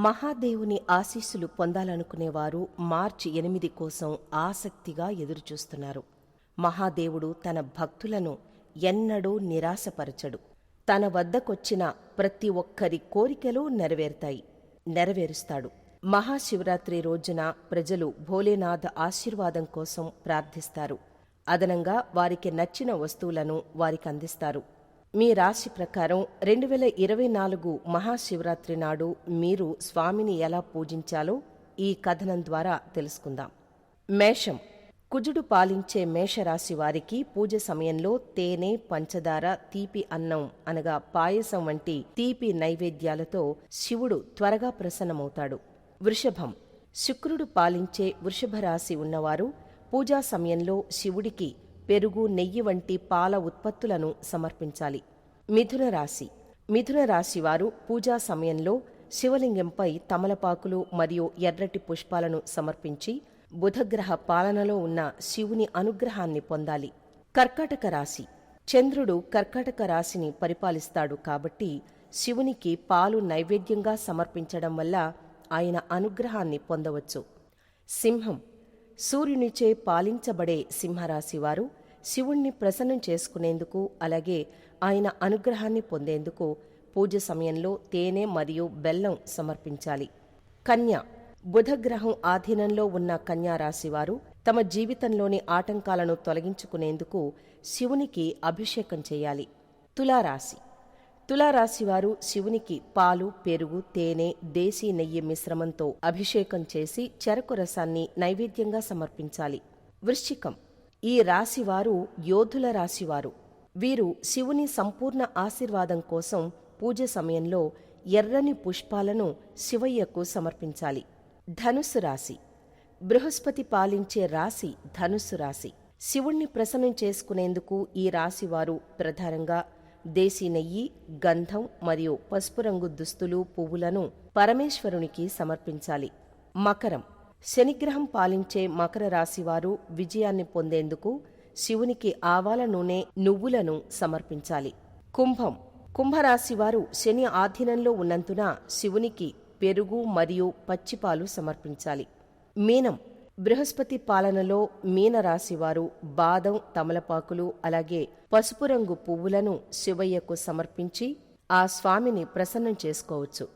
మహాదేవుని ఆశీస్సులు పొందాలనుకునేవారు మార్చి 8 కోసం ఆసక్తిగా ఎదురుచూస్తున్నారు. మహాదేవుడు తన భక్తులను ఎన్నడూ నిరాశపరచడు. తన వద్దకొచ్చిన ప్రతి ఒక్కరి కోరికలు నెరవేరుస్తాడు. మహాశివరాత్రి రోజున ప్రజలు భోలేనాథ ఆశీర్వాదం కోసం ప్రార్థిస్తారు. అదనంగా వారికి నచ్చిన వస్తువులను వారికి అందిస్తారు. మీ రాశి ప్రకారం 2024 మహాశివరాత్రి నాడు మీరు స్వామిని ఎలా పూజించాలో ఈ కథనం ద్వారా తెలుసుకుందాం. మేషం. కుజుడు పాలించే మేషరాశి వారికి పూజ సమయంలో తేనె, పంచదార, తీపి అన్నం అనగా పాయసం వంటి తీపి నైవేద్యాలతో శివుడు త్వరగా ప్రసన్నమవుతాడు. వృషభం. శుక్రుడు పాలించే వృషభ రాశి ఉన్నవారు పూజా సమయంలో శివుడికి పెరుగు, నెయ్యి వంటి పాల ఉత్పత్తులను సమర్పించాలి. మిథున రాశి. మిథున రాశి వారు పూజా సమయంలో శివలింగంపై తమలపాకులు మరియు ఎర్రటి పుష్పాలను సమర్పించి బుధగ్రహ పాలనలో ఉన్న శివుని అనుగ్రహాన్ని పొందాలి. కర్కాటక రాశి. చంద్రుడు కర్కాటక రాశిని పరిపాలిస్తాడు కాబట్టి శివునికి పాలు నైవేద్యంగా సమర్పించడం వల్ల ఆయన అనుగ్రహాన్ని పొందవచ్చు. సింహం. సూర్యునిచే పాలించబడే సింహరాశివారు శివుణ్ణి ప్రసన్నం చేసుకునేందుకు అలాగే ఆయన అనుగ్రహాన్ని పొందేందుకు పూజ సమయంలో తేనె మరియు బెల్లం సమర్పించాలి. కన్య. బుధగ్రహం ఆధీనంలో ఉన్న కన్యారాశివారు తమ జీవితంలోని ఆటంకాలను తొలగించుకునేందుకు శివునికి అభిషేకం చేయాలి. తులారాశి. తులారాశివారు శివునికి పాలు, పెరుగు, తేనె, దేశీ నెయ్యి మిశ్రమంతో అభిషేకం చేసి చెరకు రసాన్ని నైవేద్యంగా సమర్పించాలి. వృశ్చికం. ఈ రాశివారు యోధుల రాశివారు. వీరు శివుని సంపూర్ణ ఆశీర్వాదం కోసం పూజ సమయంలో ఎర్రని పుష్పాలను శివయ్యకు సమర్పించాలి. ధనుస్సు రాశి. బృహస్పతి పాలించే రాశి ధనుస్సు రాశి. శివుణ్ణి ప్రసన్నం చేసుకునేందుకు ఈ రాశివారు ప్రధానంగా దేశీ నెయ్యి, గంధం మరియు పసుపు రంగు దుస్తులు, పువ్వులను పరమేశ్వరునికి సమర్పించాలి. మకరం. శనిగ్రహం పాలించే మకర రాశివారు విజయాన్ని పొందేందుకు శివునికి ఆవాల నూనె, నువ్వులను సమర్పించాలి. కుంభం. కుంభరాశివారు శని ఆధీనంలో ఉన్నందున శివునికి పెరుగు మరియు పచ్చిపాలు సమర్పించాలి. మీనం. బృహస్పతి పాలనలో మీనరాశివారు బాదం, తమలపాకులు అలాగే పసుపు రంగు పువ్వులను శివయ్యకు సమర్పించి ఆ స్వామిని ప్రసన్నం చేసుకోవచ్చు.